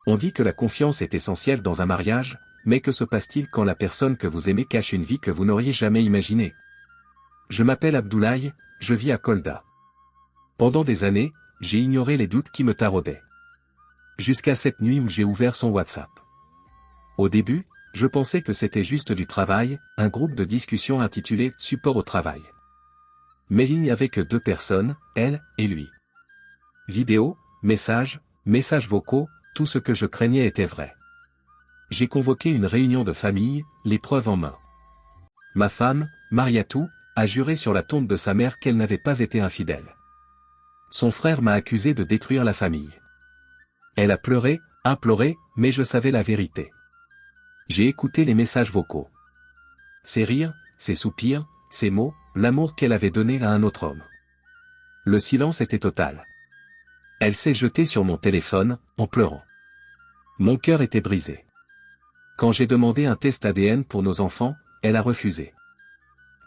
On dit que la confiance est essentielle dans un mariage, mais que se passe-t-il quand la personne que vous aimez cache une vie que vous n'auriez jamais imaginée? Je m'appelle Abdoulaye, je vis à Kolda. Pendant des années, j'ai ignoré les doutes qui me taraudaient. Jusqu'à cette nuit où j'ai ouvert son WhatsApp. Au début, je pensais que c'était juste du travail, un groupe de discussion intitulé « Support au travail ». Mais il n'y avait que deux personnes, elle et lui. Vidéos, messages vocaux, tout ce que je craignais était vrai. J'ai convoqué une réunion de famille, les preuves en main. Ma femme, Mariatou, a juré sur la tombe de sa mère qu'elle n'avait pas été infidèle. Son frère m'a accusé de détruire la famille. Elle a pleuré, imploré, mais je savais la vérité. J'ai écouté les messages vocaux. Ses rires, ses soupirs, ses mots, l'amour qu'elle avait donné à un autre homme. Le silence était total. Elle s'est jetée sur mon téléphone, en pleurant. Mon cœur était brisé. Quand j'ai demandé un test ADN pour nos enfants, elle a refusé.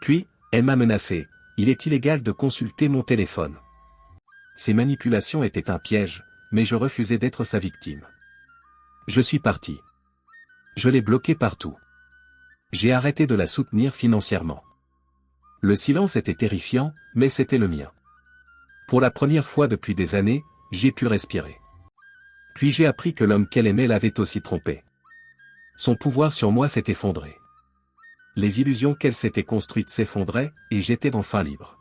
Puis, elle m'a menacé, il est illégal de consulter mon téléphone. Ces manipulations étaient un piège, mais je refusais d'être sa victime. Je suis parti. Je l'ai bloquée partout. J'ai arrêté de la soutenir financièrement. Le silence était terrifiant, mais c'était le mien. Pour la première fois depuis des années, j'ai pu respirer. Puis j'ai appris que l'homme qu'elle aimait l'avait aussi trompée. Son pouvoir sur moi s'est effondré. Les illusions qu'elle s'était construites s'effondraient, et j'étais enfin libre.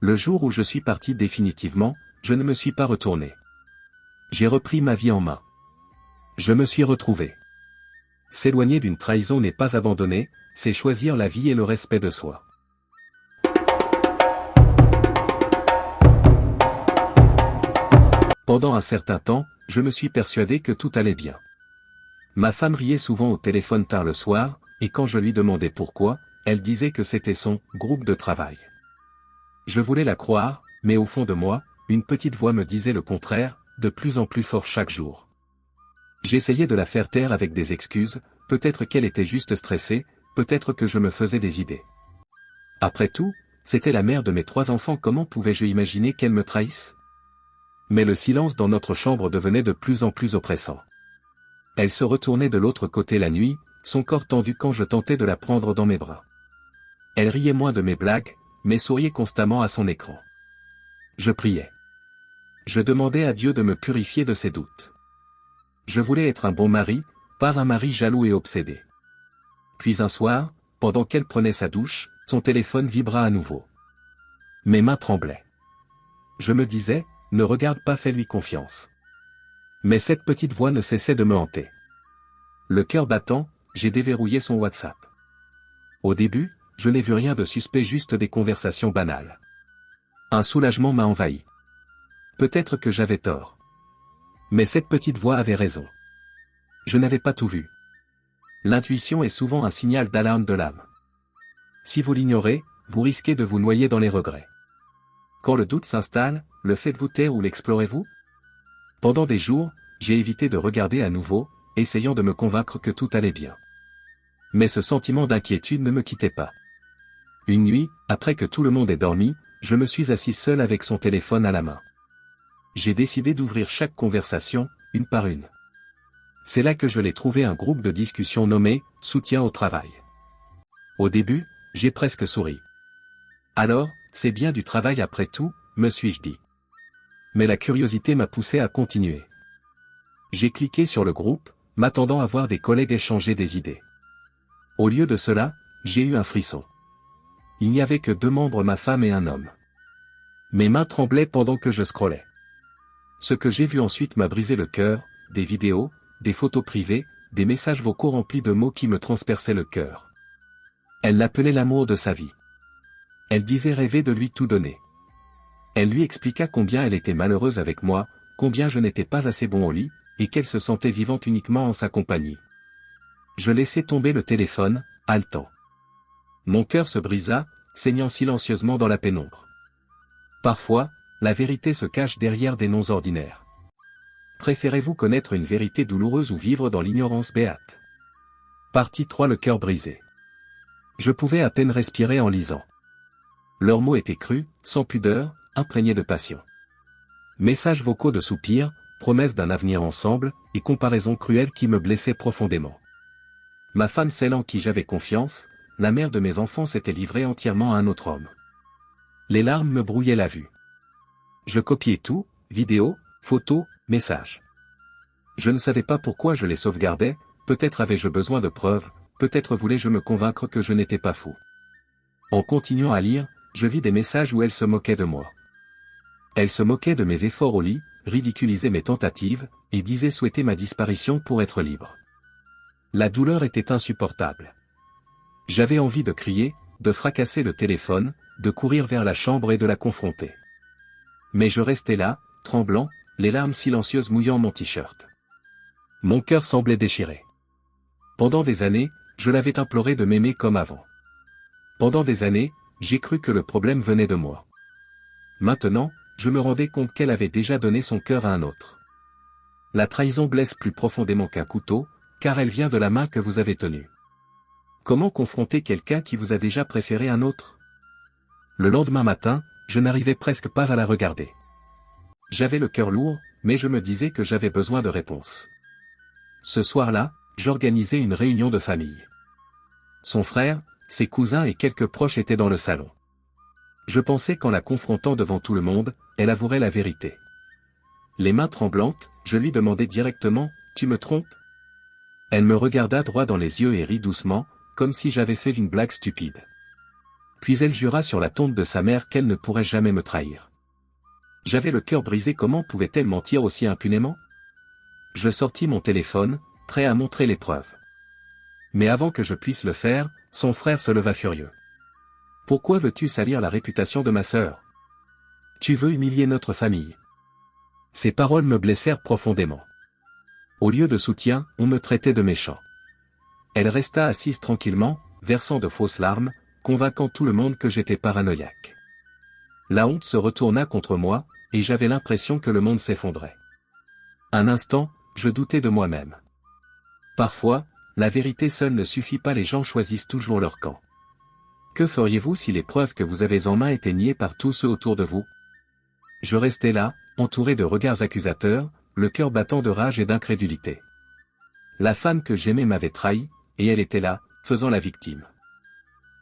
Le jour où je suis parti définitivement, je ne me suis pas retourné. J'ai repris ma vie en main. Je me suis retrouvé. S'éloigner d'une trahison n'est pas abandonner, c'est choisir la vie et le respect de soi. Pendant un certain temps, je me suis persuadé que tout allait bien. Ma femme riait souvent au téléphone tard le soir, et quand je lui demandais pourquoi, elle disait que c'était son « groupe de travail ». Je voulais la croire, mais au fond de moi, une petite voix me disait le contraire, de plus en plus fort chaque jour. J'essayais de la faire taire avec des excuses, peut-être qu'elle était juste stressée, peut-être que je me faisais des idées. Après tout, c'était la mère de mes 3 enfants, comment pouvais-je imaginer qu'elle me trahisse? Mais le silence dans notre chambre devenait de plus en plus oppressant. Elle se retournait de l'autre côté la nuit, son corps tendu quand je tentais de la prendre dans mes bras. Elle riait moins de mes blagues, mais souriait constamment à son écran. Je priais. Je demandais à Dieu de me purifier de ses doutes. Je voulais être un bon mari, pas un mari jaloux et obsédé. Puis un soir, pendant qu'elle prenait sa douche, son téléphone vibra à nouveau. Mes mains tremblaient. Je me disais, ne regarde pas, fais-lui confiance. Mais cette petite voix ne cessait de me hanter. Le cœur battant, j'ai déverrouillé son WhatsApp. Au début, je n'ai vu rien de suspect, juste des conversations banales. Un soulagement m'a envahi. Peut-être que j'avais tort. Mais cette petite voix avait raison. Je n'avais pas tout vu. L'intuition est souvent un signal d'alarme de l'âme. Si vous l'ignorez, vous risquez de vous noyer dans les regrets. Quand le doute s'installe, le faites-vous taire ou l'explorez-vous? Pendant des jours, j'ai évité de regarder à nouveau, essayant de me convaincre que tout allait bien. Mais ce sentiment d'inquiétude ne me quittait pas. Une nuit, après que tout le monde ait dormi, je me suis assis seul avec son téléphone à la main. J'ai décidé d'ouvrir chaque conversation, une par une. C'est là que je l'ai trouvé, un groupe de discussion nommé « Soutien au travail ». Au début, j'ai presque souri. Alors, c'est bien du travail après tout, me suis-je dit. Mais la curiosité m'a poussé à continuer. J'ai cliqué sur le groupe, m'attendant à voir des collègues échanger des idées. Au lieu de cela, j'ai eu un frisson. Il n'y avait que 2 membres, ma femme et un homme. Mes mains tremblaient pendant que je scrollais. Ce que j'ai vu ensuite m'a brisé le cœur, des vidéos, des photos privées, des messages vocaux remplis de mots qui me transperçaient le cœur. Elle l'appelait l'amour de sa vie. Elle disait rêver de lui tout donner. Elle lui expliqua combien elle était malheureuse avec moi, combien je n'étais pas assez bon au lit, et qu'elle se sentait vivante uniquement en sa compagnie. Je laissai tomber le téléphone, haletant. Mon cœur se brisa, saignant silencieusement dans la pénombre. Parfois, la vérité se cache derrière des noms ordinaires. Préférez-vous connaître une vérité douloureuse ou vivre dans l'ignorance béate? Partie 3. Le cœur brisé. Je pouvais à peine respirer en lisant. Leurs mots étaient crus, sans pudeur, imprégnés de passion. Messages vocaux de soupirs, promesse d'un avenir ensemble, et comparaison cruelle qui me blessait profondément. Ma femme, celle en qui j'avais confiance, la mère de mes enfants, s'était livrée entièrement à un autre homme. Les larmes me brouillaient la vue. Je copiais tout, vidéos, photos, messages. Je ne savais pas pourquoi je les sauvegardais, peut-être avais-je besoin de preuves, peut-être voulais-je me convaincre que je n'étais pas fou. En continuant à lire, je vis des messages où elle se moquait de moi. Elle se moquait de mes efforts au lit, ridiculisait mes tentatives, et disait souhaiter ma disparition pour être libre. La douleur était insupportable. J'avais envie de crier, de fracasser le téléphone, de courir vers la chambre et de la confronter. Mais je restais là, tremblant, les larmes silencieuses mouillant mon t-shirt. Mon cœur semblait déchiré. Pendant des années, je l'avais imploré de m'aimer comme avant. Pendant des années, j'ai cru que le problème venait de moi. Maintenant, je me rendais compte qu'elle avait déjà donné son cœur à un autre. La trahison blesse plus profondément qu'un couteau, car elle vient de la main que vous avez tenue. Comment confronter quelqu'un qui vous a déjà préféré un autre? Le lendemain matin, je n'arrivais presque pas à la regarder. J'avais le cœur lourd, mais je me disais que j'avais besoin de réponses. Ce soir-là, j'organisais une réunion de famille. Son frère, ses cousins et quelques proches étaient dans le salon. Je pensais qu'en la confrontant devant tout le monde, elle avouerait la vérité. Les mains tremblantes, je lui demandai directement, « Tu me trompes ?» Elle me regarda droit dans les yeux et rit doucement, comme si j'avais fait une blague stupide. Puis elle jura sur la tombe de sa mère qu'elle ne pourrait jamais me trahir. J'avais le cœur brisé, comment pouvait-elle mentir aussi impunément? Je sortis mon téléphone, prêt à montrer les preuves. Mais avant que je puisse le faire, son frère se leva furieux. « Pourquoi veux-tu salir la réputation de ma sœur? Tu veux humilier notre famille. » Ces paroles me blessèrent profondément. Au lieu de soutien, on me traitait de méchant. Elle resta assise tranquillement, versant de fausses larmes, convainquant tout le monde que j'étais paranoïaque. La honte se retourna contre moi, et j'avais l'impression que le monde s'effondrait. Un instant, je doutais de moi-même. Parfois, la vérité seule ne suffit pas, les gens choisissent toujours leur camp. Que feriez-vous si les preuves que vous avez en main étaient niées par tous ceux autour de vous? Je restais là, entouré de regards accusateurs, le cœur battant de rage et d'incrédulité. La femme que j'aimais m'avait trahi, et elle était là, faisant la victime.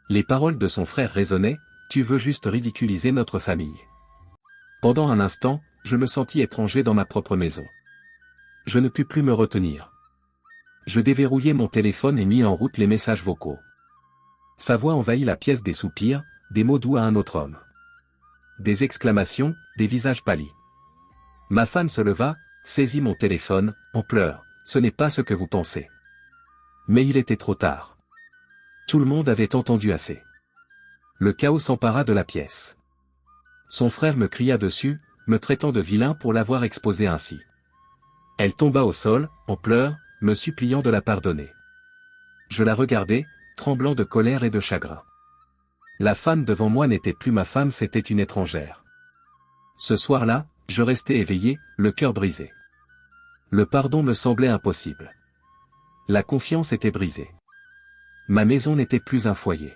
Les paroles de son frère résonnaient, « Tu veux juste ridiculiser notre famille. » Pendant un instant, je me sentis étranger dans ma propre maison. Je ne pus plus me retenir. Je déverrouillai mon téléphone et mis en route les messages vocaux. Sa voix envahit la pièce, des soupirs, des mots doux à un autre homme. Des exclamations, des visages pâlis. Ma femme se leva, saisit mon téléphone, en pleurs, « Ce n'est pas ce que vous pensez. » Mais il était trop tard. Tout le monde avait entendu assez. Le chaos s'empara de la pièce. Son frère me cria dessus, me traitant de vilain pour l'avoir exposé ainsi. Elle tomba au sol, en pleurs, me suppliant de la pardonner. Je la regardais, tremblant de colère et de chagrin. La femme devant moi n'était plus ma femme, c'était une étrangère. Ce soir-là, je restais éveillé, le cœur brisé. Le pardon me semblait impossible. La confiance était brisée. Ma maison n'était plus un foyer.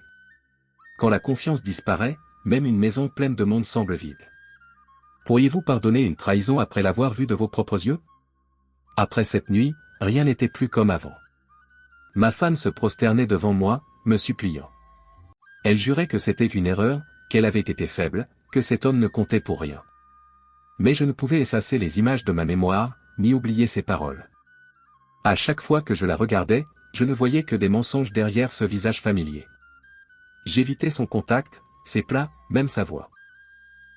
Quand la confiance disparaît, même une maison pleine de monde semble vide. Pourriez-vous pardonner une trahison après l'avoir vue de vos propres yeux? Après cette nuit, rien n'était plus comme avant. Ma femme se prosternait devant moi, me suppliant. Elle jurait que c'était une erreur, qu'elle avait été faible, que cet homme ne comptait pour rien. Mais je ne pouvais effacer les images de ma mémoire, ni oublier ses paroles. À chaque fois que je la regardais, je ne voyais que des mensonges derrière ce visage familier. J'évitais son contact, ses plats, même sa voix.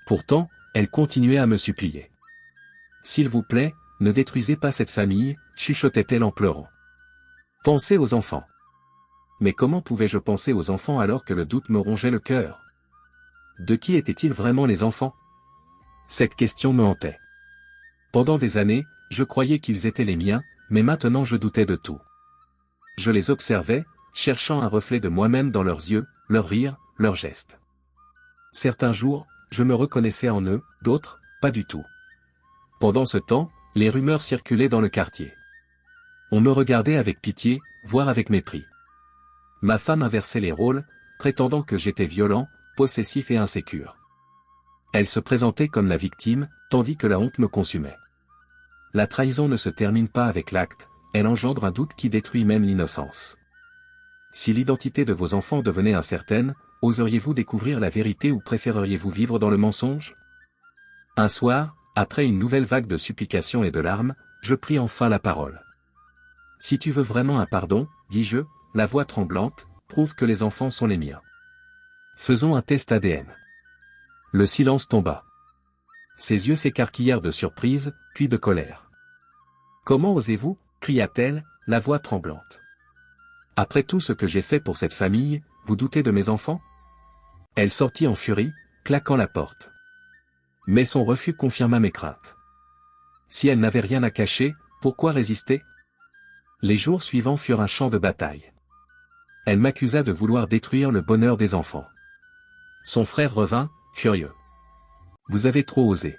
Pourtant, elle continuait à me supplier. « S'il vous plaît, ne détruisez pas cette famille, » chuchotait-elle en pleurant. « Pensez aux enfants. » Mais comment pouvais-je penser aux enfants alors que le doute me rongeait le cœur? De qui étaient-ils vraiment les enfants? Cette question me hantait. Pendant des années, je croyais qu'ils étaient les miens, mais maintenant je doutais de tout. Je les observais, cherchant un reflet de moi-même dans leurs yeux, leurs rires, leurs gestes. Certains jours, je me reconnaissais en eux, d'autres, pas du tout. Pendant ce temps, les rumeurs circulaient dans le quartier. On me regardait avec pitié, voire avec mépris. Ma femme inversait les rôles, prétendant que j'étais violent, possessif et insécure. Elle se présentait comme la victime, tandis que la honte me consumait. la trahison ne se termine pas avec l'acte, elle engendre un doute qui détruit même l'innocence. Si l'identité de vos enfants devenait incertaine, oseriez-vous découvrir la vérité ou préféreriez-vous vivre dans le mensonge? Un soir, après une nouvelle vague de supplications et de larmes, je pris enfin la parole. Si tu veux vraiment un pardon, dis-je, la voix tremblante, prouve que les enfants sont les miens. Faisons un test ADN. Le silence tomba. Ses yeux s'écarquillèrent de surprise, puis de colère. Comment osez-vous, cria-t-elle, la voix tremblante. Après tout ce que j'ai fait pour cette famille, vous doutez de mes enfants? Elle sortit en furie, claquant la porte. Mais son refus confirma mes craintes. Si elle n'avait rien à cacher, pourquoi résister? Les jours suivants furent un champ de bataille. Elle m'accusa de vouloir détruire le bonheur des enfants. Son frère revint, furieux. Vous avez trop osé.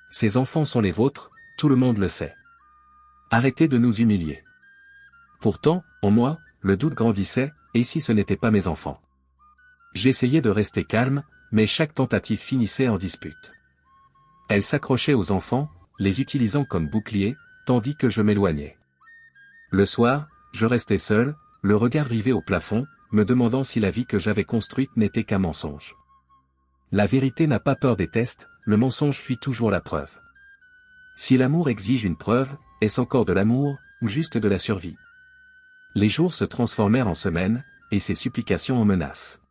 Ces enfants sont les vôtres, tout le monde le sait. Arrêtez de nous humilier. Pourtant, en moi, le doute grandissait, et si ce n'étaient pas mes enfants? J'essayais de rester calme, mais chaque tentative finissait en dispute. Elle s'accrochait aux enfants, les utilisant comme bouclier, tandis que je m'éloignais. Le soir, je restais seul, le regard rivé au plafond, me demandant si la vie que j'avais construite n'était qu'un mensonge. La vérité n'a pas peur des tests, le mensonge fuit toujours la preuve. Si l'amour exige une preuve, est-ce encore de l'amour, ou juste de la survie? Les jours se transformèrent en semaines, et ses supplications en menaces.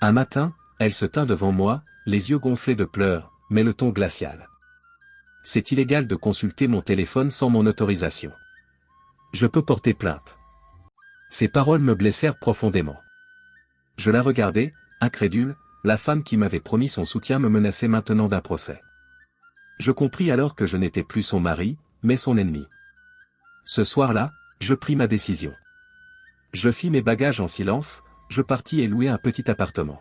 Un matin, elle se tint devant moi, les yeux gonflés de pleurs, mais le ton glacial. C'est illégal de consulter mon téléphone sans mon autorisation. Je peux porter plainte. Ces paroles me blessèrent profondément. Je la regardais, incrédule, la femme qui m'avait promis son soutien me menaçait maintenant d'un procès. Je compris alors que je n'étais plus son mari, mais son ennemi. Ce soir-là, je pris ma décision. Je fis mes bagages en silence, je partis et louai un petit appartement.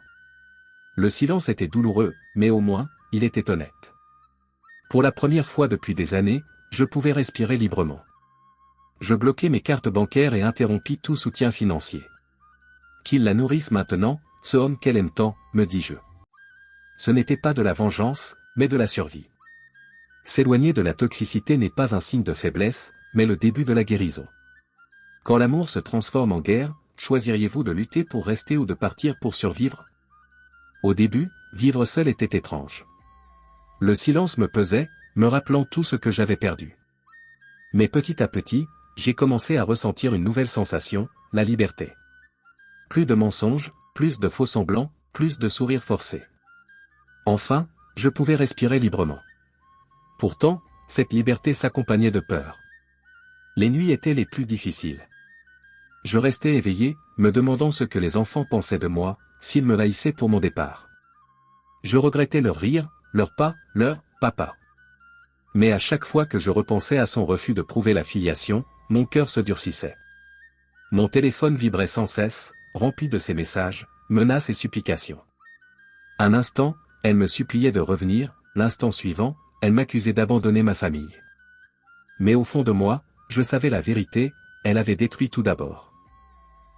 Le silence était douloureux, mais au moins, il était honnête. Pour la première fois depuis des années, je pouvais respirer librement. Je bloquai mes cartes bancaires et interrompis tout soutien financier. Qu'il la nourrisse maintenant, ce homme qu'elle aime tant, me dis-je. Ce n'était pas de la vengeance, mais de la survie. S'éloigner de la toxicité n'est pas un signe de faiblesse, mais le début de la guérison. Quand l'amour se transforme en guerre, choisiriez-vous de lutter pour rester ou de partir pour survivre? Au début, vivre seul était étrange. Le silence me pesait, me rappelant tout ce que j'avais perdu. Mais petit à petit, j'ai commencé à ressentir une nouvelle sensation, la liberté. Plus de mensonges, plus de faux semblants, plus de sourires forcés. Enfin, je pouvais respirer librement. Pourtant, cette liberté s'accompagnait de peur. Les nuits étaient les plus difficiles. Je restais éveillé, me demandant ce que les enfants pensaient de moi, s'ils me haïssaient pour mon départ. Je regrettais leur rire, leur pas, leur « papa ». Mais à chaque fois que je repensais à son refus de prouver la filiation, mon cœur se durcissait. Mon téléphone vibrait sans cesse, rempli de ses messages, menaces et supplications. Un instant, elle me suppliait de revenir, l'instant suivant, elle m'accusait d'abandonner ma famille. Mais au fond de moi, je savais la vérité, elle avait détruit tout d'abord.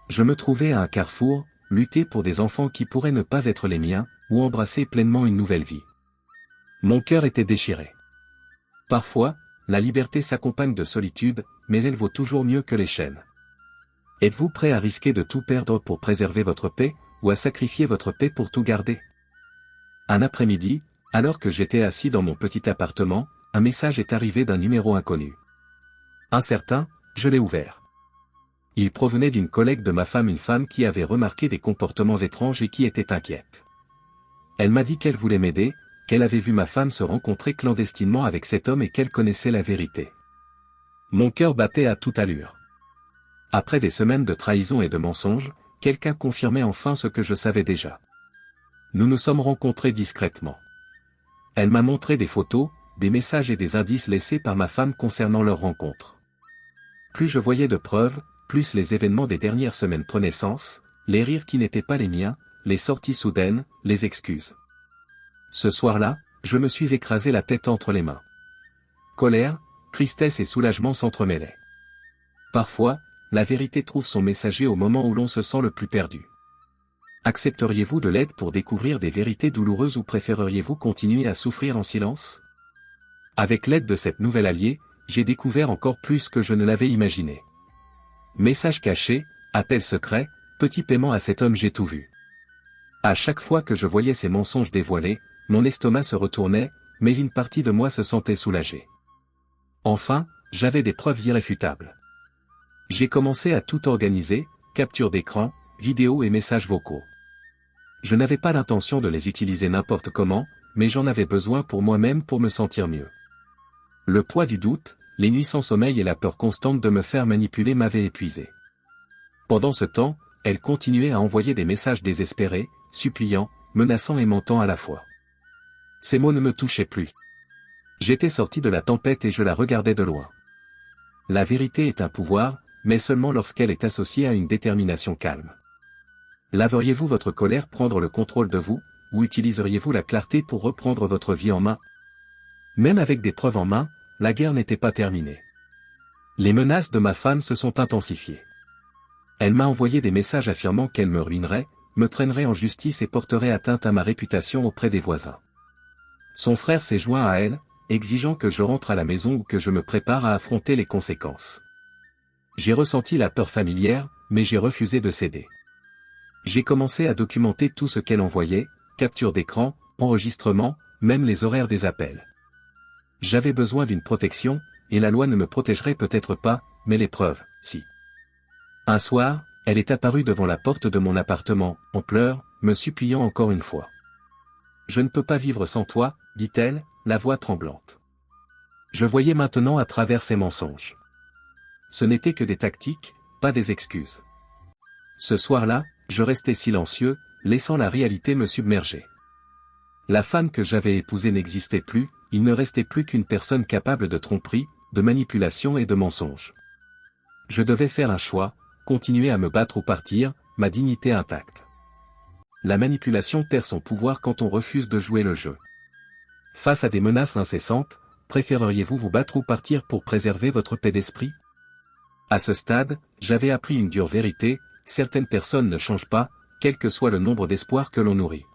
Je me trouvais à un carrefour, lutter pour des enfants qui pourraient ne pas être les miens, ou embrasser pleinement une nouvelle vie. Mon cœur était déchiré. Parfois, la liberté s'accompagne de solitude, mais elle vaut toujours mieux que les chaînes. Êtes-vous prêt à risquer de tout perdre pour préserver votre paix, ou à sacrifier votre paix pour tout garder? Un après-midi, alors que j'étais assis dans mon petit appartement, un message est arrivé d'un numéro inconnu. Incertain, je l'ai ouvert. Il provenait d'une collègue de ma femme, une femme qui avait remarqué des comportements étranges et qui était inquiète. Elle m'a dit qu'elle voulait m'aider, qu'elle avait vu ma femme se rencontrer clandestinement avec cet homme et qu'elle connaissait la vérité. Mon cœur battait à toute allure. Après des semaines de trahison et de mensonges, quelqu'un confirmait enfin ce que je savais déjà. Nous nous sommes rencontrés discrètement. Elle m'a montré des photos, des messages et des indices laissés par ma femme concernant leur rencontre. Plus je voyais de preuves, plus les événements des dernières semaines prenaient sens, les rires qui n'étaient pas les miens, les sorties soudaines, les excuses. Ce soir-là, je me suis écrasé la tête entre les mains. Colère, tristesse et soulagement s'entremêlaient. Parfois, la vérité trouve son messager au moment où l'on se sent le plus perdu. Accepteriez-vous de l'aide pour découvrir des vérités douloureuses ou préféreriez-vous continuer à souffrir en silence? Avec l'aide de cette nouvelle alliée, j'ai découvert encore plus que je ne l'avais imaginé. Messages cachés, appels secrets, petits paiements à cet homme, j'ai tout vu. À chaque fois que je voyais ces mensonges dévoilés, mon estomac se retournait, mais une partie de moi se sentait soulagée. Enfin, j'avais des preuves irréfutables. J'ai commencé à tout organiser, capture d'écran, vidéos et messages vocaux. Je n'avais pas l'intention de les utiliser n'importe comment, mais j'en avais besoin pour moi-même pour me sentir mieux. Le poids du doute, les nuits sans sommeil et la peur constante de me faire manipuler m'avaient épuisé. Pendant ce temps, elle continuait à envoyer des messages désespérés, suppliants, menaçants et mentant à la fois. Ces mots ne me touchaient plus. J'étais sorti de la tempête et je la regardais de loin. La vérité est un pouvoir, mais seulement lorsqu'elle est associée à une détermination calme. Laveriez-vous votre colère prendre le contrôle de vous, ou utiliseriez-vous la clarté pour reprendre votre vie en main? Même avec des preuves en main, la guerre n'était pas terminée. Les menaces de ma femme se sont intensifiées. Elle m'a envoyé des messages affirmant qu'elle me ruinerait, me traînerait en justice et porterait atteinte à ma réputation auprès des voisins. Son frère s'est joint à elle, exigeant que je rentre à la maison ou que je me prépare à affronter les conséquences. J'ai ressenti la peur familière, mais j'ai refusé de céder. J'ai commencé à documenter tout ce qu'elle envoyait, capture d'écran, enregistrement, même les horaires des appels. J'avais besoin d'une protection, et la loi ne me protégerait peut-être pas, mais les preuves, si. Un soir, elle est apparue devant la porte de mon appartement, en pleurs, me suppliant encore une fois. « Je ne peux pas vivre sans toi, dit-elle, la voix tremblante. Je voyais maintenant à travers ses mensonges. Ce n'était que des tactiques, pas des excuses. Ce soir-là, je restais silencieux, laissant la réalité me submerger. La femme que j'avais épousée n'existait plus, il ne restait plus qu'une personne capable de tromperie, de manipulation et de mensonge. Je devais faire un choix, continuer à me battre ou partir, ma dignité intacte. La manipulation perd son pouvoir quand on refuse de jouer le jeu. Face à des menaces incessantes, préféreriez-vous vous battre ou partir pour préserver votre paix d'esprit? À ce stade, j'avais appris une dure vérité, certaines personnes ne changent pas, quel que soit le nombre d'espoirs que l'on nourrit.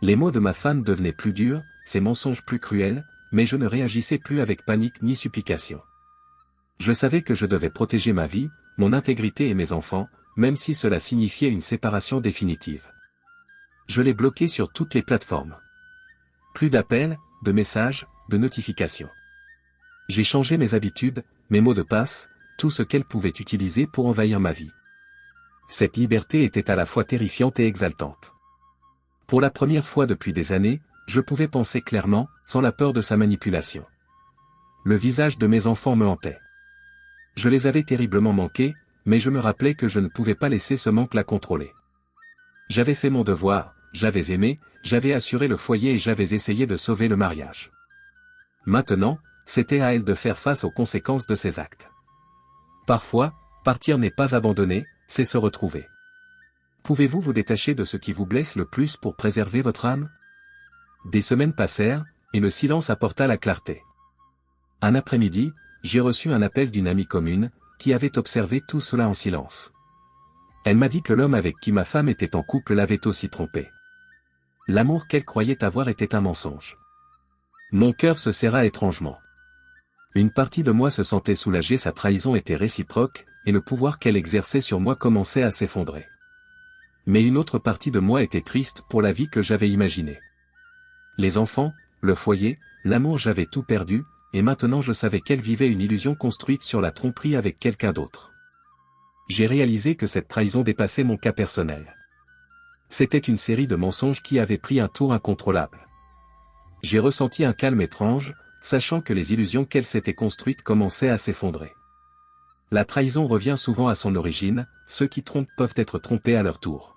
Les mots de ma femme devenaient plus durs, ses mensonges plus cruels, mais je ne réagissais plus avec panique ni supplication. Je savais que je devais protéger ma vie, mon intégrité et mes enfants, même si cela signifiait une séparation définitive. Je l'ai bloqué sur toutes les plateformes. Plus d'appels, de messages, de notifications. J'ai changé mes habitudes, mes mots de passe, tout ce qu'elle pouvait utiliser pour envahir ma vie. Cette liberté était à la fois terrifiante et exaltante. Pour la première fois depuis des années, je pouvais penser clairement, sans la peur de sa manipulation. Le visage de mes enfants me hantait. Je les avais terriblement manqués, mais je me rappelais que je ne pouvais pas laisser ce manque la contrôler. J'avais fait mon devoir, j'avais aimé, j'avais assuré le foyer et j'avais essayé de sauver le mariage. Maintenant, c'était à elle de faire face aux conséquences de ses actes. Parfois, partir n'est pas abandonner, c'est se retrouver. Pouvez-vous vous détacher de ce qui vous blesse le plus pour préserver votre âme? Des semaines passèrent, et le silence apporta la clarté. Un après-midi, j'ai reçu un appel d'une amie commune, qui avait observé tout cela en silence. Elle m'a dit que l'homme avec qui ma femme était en couple l'avait aussi trompée. L'amour qu'elle croyait avoir était un mensonge. Mon cœur se serra étrangement. Une partie de moi se sentait soulagée, sa trahison était réciproque, et le pouvoir qu'elle exerçait sur moi commençait à s'effondrer. Mais une autre partie de moi était triste pour la vie que j'avais imaginée. Les enfants, le foyer, l'amour, j'avais tout perdu, et maintenant je savais qu'elle vivait une illusion construite sur la tromperie avec quelqu'un d'autre. J'ai réalisé que cette trahison dépassait mon cas personnel. C'était une série de mensonges qui avait pris un tour incontrôlable. J'ai ressenti un calme étrange, sachant que les illusions qu'elle s'était construites commençaient à s'effondrer. La trahison revient souvent à son origine, ceux qui trompent peuvent être trompés à leur tour.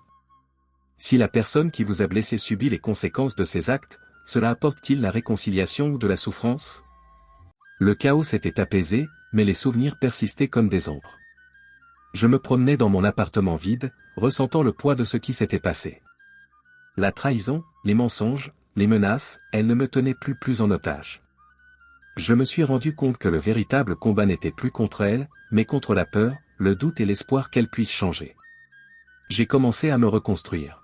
Si la personne qui vous a blessé subit les conséquences de ses actes, cela apporte-t-il la réconciliation ou de la souffrance? Le chaos s'était apaisé, mais les souvenirs persistaient comme des ombres. Je me promenais dans mon appartement vide, ressentant le poids de ce qui s'était passé. La trahison, les mensonges, les menaces, elles ne me tenaient plus en otage. Je me suis rendu compte que le véritable combat n'était plus contre elle, mais contre la peur, le doute et l'espoir qu'elle puisse changer. J'ai commencé à me reconstruire.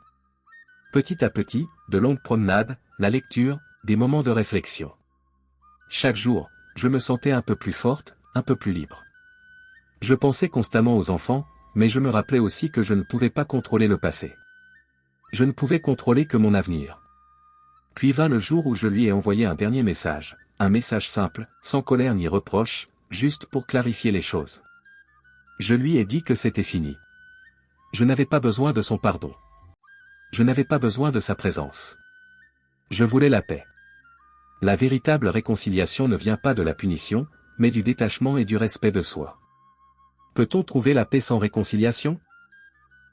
Petit à petit, de longues promenades, la lecture, des moments de réflexion. Chaque jour, je me sentais un peu plus forte, un peu plus libre. Je pensais constamment aux enfants, mais je me rappelais aussi que je ne pouvais pas contrôler le passé. Je ne pouvais contrôler que mon avenir. Puis vint le jour où je lui ai envoyé un dernier message, un message simple, sans colère ni reproche, juste pour clarifier les choses. Je lui ai dit que c'était fini. Je n'avais pas besoin de son pardon. Je n'avais pas besoin de sa présence. Je voulais la paix. La véritable réconciliation ne vient pas de la punition, mais du détachement et du respect de soi. Peut-on trouver la paix sans réconciliation?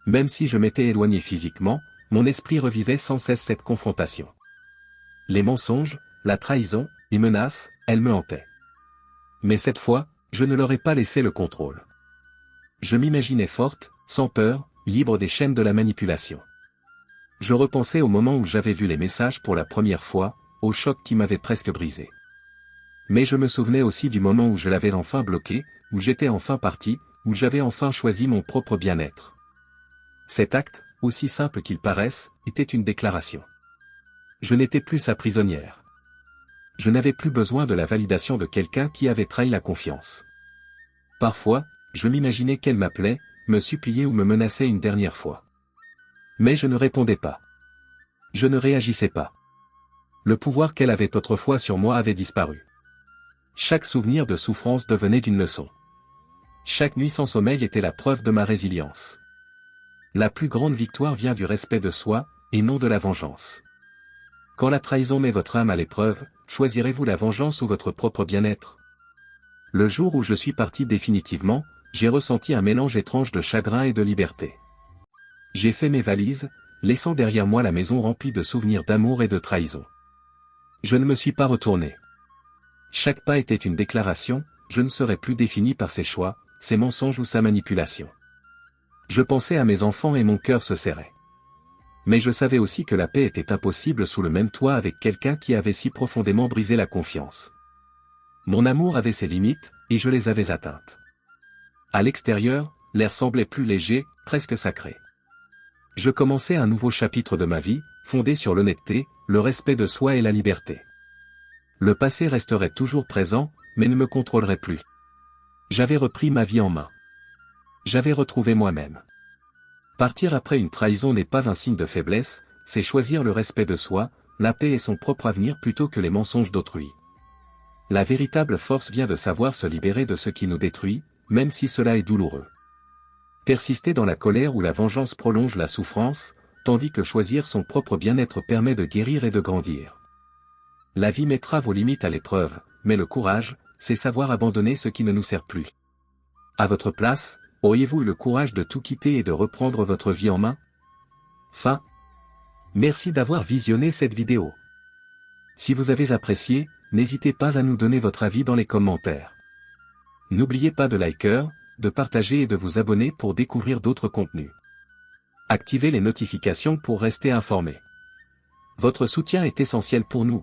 Même si je m'étais éloigné physiquement, mon esprit revivait sans cesse cette confrontation. Les mensonges, la trahison, les menaces, elles me hantaient. Mais cette fois, je ne leur ai pas laissé le contrôle. Je m'imaginais forte, sans peur, libre des chaînes de la manipulation. Je repensais au moment où j'avais vu les messages pour la première fois, au choc qui m'avait presque brisé. Mais je me souvenais aussi du moment où je l'avais enfin bloqué, où j'étais enfin parti, où j'avais enfin choisi mon propre bien-être. Cet acte, aussi simple qu'il paraisse, était une déclaration. Je n'étais plus sa prisonnière. Je n'avais plus besoin de la validation de quelqu'un qui avait trahi la confiance. Parfois, je m'imaginais qu'elle m'appelait, me suppliait ou me menaçait une dernière fois. Mais je ne répondais pas. Je ne réagissais pas. Le pouvoir qu'elle avait autrefois sur moi avait disparu. Chaque souvenir de souffrance devenait une leçon. Chaque nuit sans sommeil était la preuve de ma résilience. La plus grande victoire vient du respect de soi, et non de la vengeance. Quand la trahison met votre âme à l'épreuve, choisirez-vous la vengeance ou votre propre bien-être? Le jour où je suis parti définitivement, j'ai ressenti un mélange étrange de chagrin et de liberté. J'ai fait mes valises, laissant derrière moi la maison remplie de souvenirs d'amour et de trahison. Je ne me suis pas retourné. Chaque pas était une déclaration, je ne serais plus défini par ses choix, ses mensonges ou sa manipulation. Je pensais à mes enfants et mon cœur se serrait. Mais je savais aussi que la paix était impossible sous le même toit avec quelqu'un qui avait si profondément brisé la confiance. Mon amour avait ses limites, et je les avais atteintes. À l'extérieur, l'air semblait plus léger, presque sacré. Je commençais un nouveau chapitre de ma vie, fondé sur l'honnêteté, le respect de soi et la liberté. Le passé resterait toujours présent, mais ne me contrôlerait plus. J'avais repris ma vie en main. J'avais retrouvé moi-même. Partir après une trahison n'est pas un signe de faiblesse, c'est choisir le respect de soi, la paix et son propre avenir plutôt que les mensonges d'autrui. La véritable force vient de savoir se libérer de ce qui nous détruit, même si cela est douloureux. Persister dans la colère ou la vengeance prolonge la souffrance, tandis que choisir son propre bien-être permet de guérir et de grandir. La vie mettra vos limites à l'épreuve, mais le courage, c'est savoir abandonner ce qui ne nous sert plus. À votre place, auriez-vous eu le courage de tout quitter et de reprendre votre vie en main? Fin. Merci d'avoir visionné cette vidéo. Si vous avez apprécié, n'hésitez pas à nous donner votre avis dans les commentaires. N'oubliez pas de liker, de partager et de vous abonner pour découvrir d'autres contenus. Activez les notifications pour rester informé. Votre soutien est essentiel pour nous.